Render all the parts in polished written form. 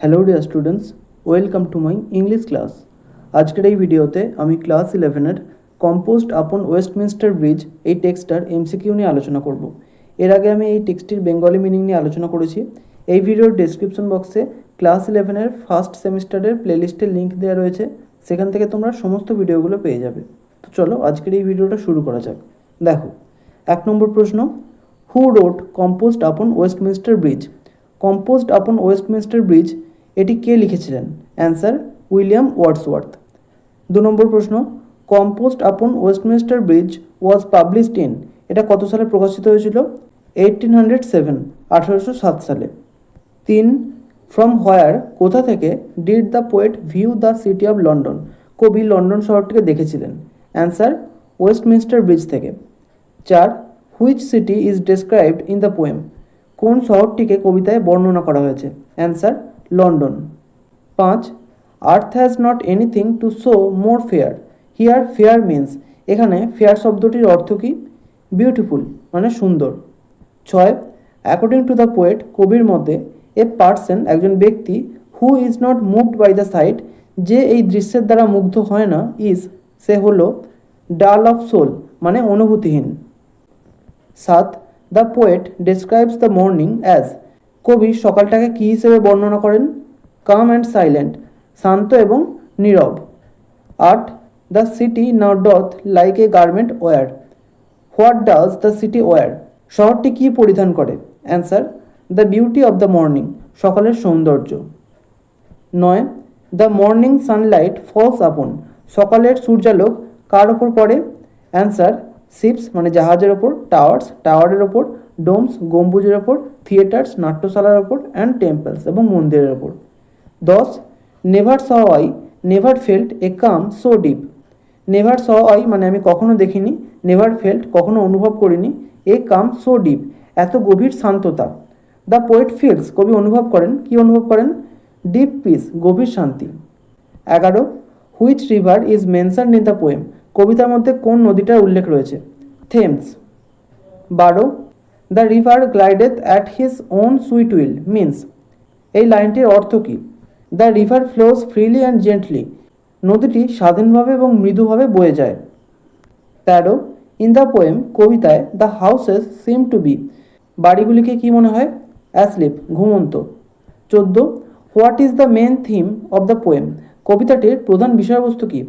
Hello dear students, welcome to my English class. আজকের এই ভিডিওতে আমি ক্লাস 11-এর কম্পোজড আপন ওয়েস্টমিনস্টার ব্রিজ এই টেক্সটটার এমসিকিউ নিয়ে আলোচনা করব। এর আগে আমি এই টেক্সটির বেঙ্গলি মিনিং নিয়ে আলোচনা করেছি। এই ভিডিওর ডেসক্রিপশন বক্সে ক্লাস 11-এর ফার্স্ট সেমিস্টারের প্লেলিস্টের লিঙ্ক দেওয়া রয়েছে, সেখান থেকে তোমরা সমস্ত ভিডিওগুলো পেয়ে যাবে। তো চলো আজকের এই ভিডিওটা শুরু করা যাক। দেখো, 1 নম্বর প্রশ্ন, who wrote composed upon Westminster bridge? Composed upon Westminster bridge এটি কে লিখেছিলেন? Answer, William Wordsworth. 2 নম্বর প্রশ্ন, composed upon Westminster bridge was published in, এটা কত সালে প্রকাশিত হয়েছিল? 1807, 1807 সালে। 3, ফ্রম হোয়ার, কোথা থেকে, did the poet view the city of London, কবি লন্ডন শহরটিকে দেখেছিলেন? অ্যান্সার, ওয়েস্টমিনস্টার ব্রিজ থেকে। 4, which city is described in the poem, কোন শহরটিকে কবিতায় বর্ণনা করা হয়েছে? Answer, London. 5, earth has not anything to show more fair, here fair means, এখানে fair শব্দটির অর্থ কী? বিউটিফুল মানে সুন্দর। 6, অ্যাকর্ডিং টু দ্য পোয়েট, কবির মতে, এ পার্সন একজন ব্যক্তি, who is not moved by the site, যে এই দৃশ্যের দ্বারা মুগ্ধ হয় না, ইজ সে হলো ডাল অফ সোল মানে অনুভূতিহীন। 7, the poet describes the morning as, কবি সকালটাকে কী হিসেবে বর্ণনা করেন? কাম অ্যান্ড সাইলেন্ট, শান্ত এবং নীরব। 8, the city now doth like a garment wear, what does the city wear, শহরটি কী পরিধান করে? Answer, the beauty of the morning, সকালের সৌন্দর্য। 9, দ্য মর্নিং সানলাইট ফলস আপন, সকালের সূর্যালোক কার ওপর পড়ে? অ্যান্সার, শিপস মানে জাহাজের ওপর, টাওয়ার্স টাওয়ারের ওপর, ডোমস গম্বুজের ওপর, থিয়েটার্স নাট্যশালার ওপর, অ্যান্ড টেম্পলস এবং মন্দিরের ওপর। 10, never saw I never felt a calm so deep, never saw I মানে আমি কখনো দেখিনি, নেভার ফেল্ট কখনো অনুভব করিনি, এ কাম সো ডিপ এত গভীর শান্ততা। দ্য পোয়েট ফিলস, কবি অনুভব করেন, কি অনুভব করেন? ডিপ পিস গভীর শান্তি। 11, which river is mentioned in the poem, কবিতার মধ্যে কোন নদীটার উল্লেখ রয়েছে? Thames. 12, the river glideth at his own sweet will means, এই লাইনটির অর্থ কী? The river flows freely and gently, নদীটি স্বাধীনভাবে এবং মৃদুভাবে বয়ে যায়। 13, ইন দ্য পোয়েম, কবিতায়, the houses seem to be, বাড়িগুলিকে কি মনে হয়? অ্যাসলিপ ঘুমন্ত। 14, what is the main theme of the poem, কবিতাটির প্রধান বিষয়বস্তু কী?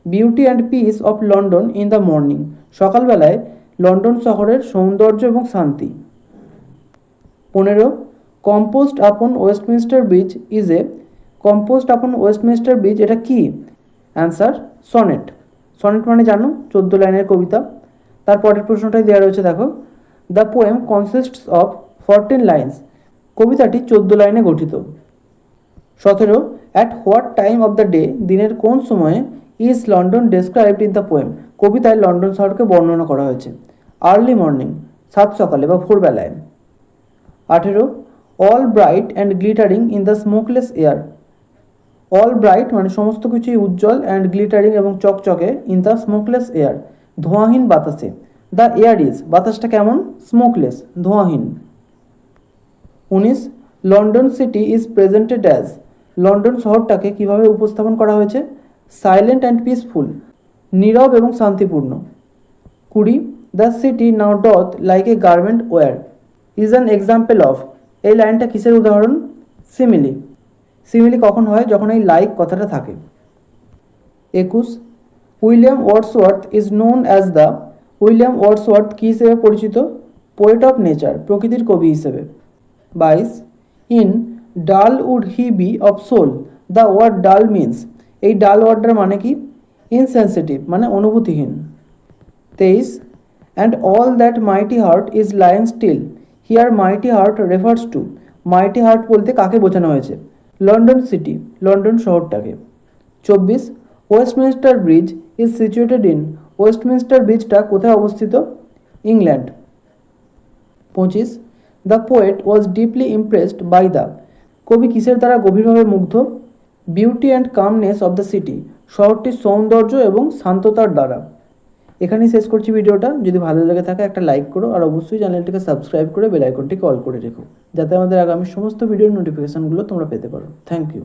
Beauty and peace of London in the morning, সকালবেলায় লন্ডন শহরের সৌন্দর্য এবং শান্তি। 15, composed upon Westminster bridge is a, composed upon Westminster bridge এটা কি? Answer, sonnet. সনেট মানে জানো 14 লাইনের কবিতা। তারপরের প্রশ্নটাই দেওয়া রয়েছে, দেখো, the poem consists of 14 lines, কবিতাটি 14 লাইনে গঠিত। 17, at what time of the day, দিনের কোন সময়ে, is London described in the poem, কবিতায় লন্ডন শহরকে বর্ণনা করা হয়েছে? আর্লি মর্নিং, সাত সকালে বা ভোরবেলায়। 18, all bright and glittering in the smokeless air, all bright মানে সমস্ত কিছুই উজ্জ্বল, অ্যান্ড গ্লিটারিং এবং চকচকে, ইন দ্য স্মোকলেস এয়ার ধোঁয়াহীন বাতাসে, দ্য এয়ার ইজ বাতাসটা কেমন? স্মোকলেস ধোঁয়াহীন। 19, London city is presented as, London শহরটাকে কিভাবে উপস্থাপন করা হয়েছে? সাইলেন্ট অ্যান্ড পিসফুল, নীরব এবং শান্তিপূর্ণ। 20, the city now doth like a garment wear is an example of, এই লাইনটা কিসের উদাহরণ? সিমিলি। সিমিলি কখন হয়? যখন এই লাইক কথাটা থাকে। 21, William Wordsworth is known as the, William Wordsworth কী হিসেবে পরিচিত? পোয়েট অফ নেচার, প্রকৃতির কবি হিসেবে। 22, in dull would he be of soul, the word dull means, এই ডাল ওয়ার্ডটার মানে কি? ইনসেন্সিটিভ মানে অনুভূতিহীন। 23, and all that mighty heart is lying still, here mighty heart refers to, mighty heart বলতে কাকে বোঝানো হয়েছে? লন্ডন সিটি, লন্ডন শহরটাকে। 24, Westminster bridge is situated in, Westminster ব্রিজটা কোথায় অবস্থিত? England. 25, the poet was deeply impressed by the, কবি কিসের দ্বারা গভীরভাবে মুগ্ধ? Beauty and calmness of the city, শহরটির সৌন্দর্য এবং শান্ততার দ্বারা। এখানেই শেষ করছি ভিডিওটা। যদি ভালো লেগে থাকে একটা লাইক করো, আর অবশ্যই চ্যানেলটিকে সাবস্ক্রাইব করে বেল আইকনটিকে অল করে রেখো, যাতে আমাদের আগামী সমস্ত ভিডিওর নোটিফিকেশানগুলো তোমরা পেতে পারো। Thank you.